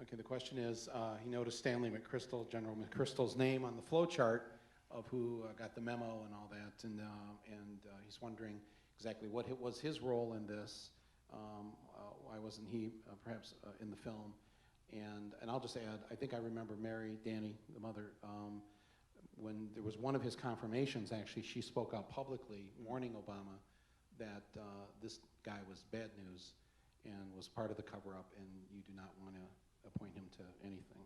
Okay, the question is, he noticed Stanley McChrystal, General McChrystal's name on the flow chart of who got the memo and all that, and he's wondering exactly what was his role in this. Why wasn't he perhaps in the film? And I'll just add, I think I remember Mary, Danny, the mother, when there was one of his confirmations, actually, she spoke out publicly warning Obama that this guy was bad news and was part of the cover-up, and you do not want to appoint him to anything.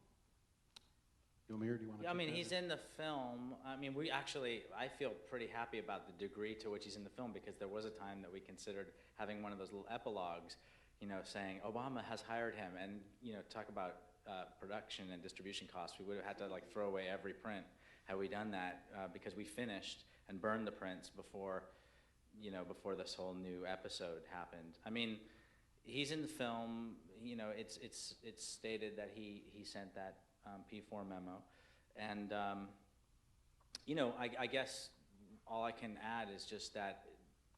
Amir, do you want to? Yeah, I mean, he's in the film. I mean, I feel pretty happy about the degree to which he's in the film, because there was a time that we considered having one of those little epilogues, you know, saying Obama has hired him, and, you know, talk about production and distribution costs. We would have had to like throw away every print had we done that, because we finished and burned the prints before, you know, before this whole new episode happened. I mean, he's in the film. You know, it's stated that he sent that P4 memo, and you know, I guess all I can add is just that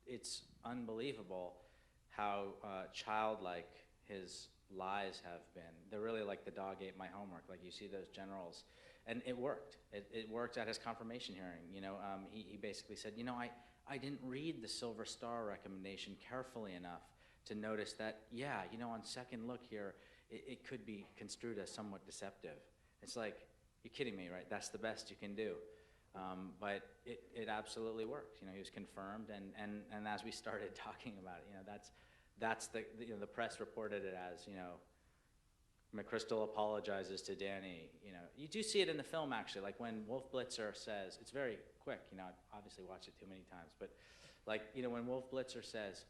it's unbelievable how childlike his lies have been. They're really like the dog ate my homework. Like, you see those generals, and it worked. It worked at his confirmation hearing. You know, he basically said, you know, I didn't read the Silver Star recommendation carefully enough to notice that, yeah, you know, on second look here, it could be construed as somewhat deceptive. It's like, you're kidding me, right? That's the best you can do. But it absolutely worked. You know, he was confirmed, and as we started talking about it, you know, that's you know, the press reported it as, you know, McChrystal apologizes to Danny. You know, you do see it in the film, actually, like when Wolf Blitzer says, it's very quick, you know, I've obviously watched it too many times, but like, you know, when Wolf Blitzer says,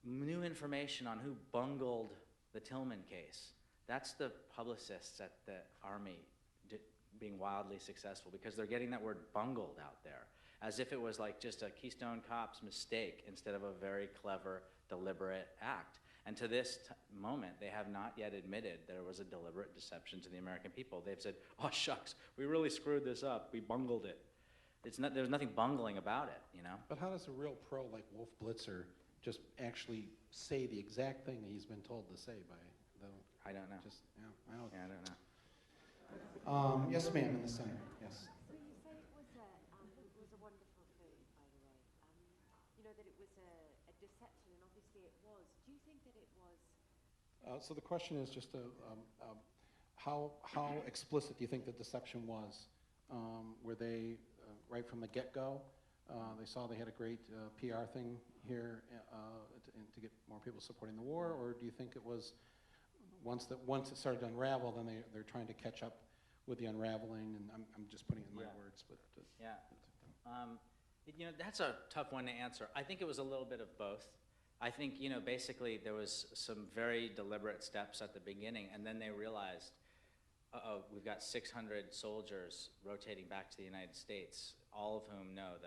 new information on who bungled the Tillman case, that's the publicists at the Army being wildly successful, because they're getting that word bungled out there, as if it was like just a Keystone Cops mistake instead of a very clever, deliberate act. And to this moment, they have not yet admitted there was a deliberate deception to the American people. They've said, oh shucks, we really screwed this up, we bungled it. There's nothing bungling about it, you know? But how does a real pro like Wolf Blitzer just actually say the exact thing that he's been told to say by the... I don't know. Just, yeah, I don't know. Yes, ma'am, in the center, yes. So you said it was a wonderful film, by the way. You know, that it was a deception, and obviously it was. Do you think that it was? So the question is just how explicit do you think the deception was? Were they, right from the get-go, they saw they had a great PR thing here to get more people supporting the war, or do you think it was once it started to unravel, then they're trying to catch up with the unraveling? And I'm just putting it in my words, but yeah. You know, that's a tough one to answer. I think it was a little bit of both. I think, you know, basically there was some very deliberate steps at the beginning, and then they realized, uh-oh, we've got 600 soldiers rotating back to the United States, all of whom know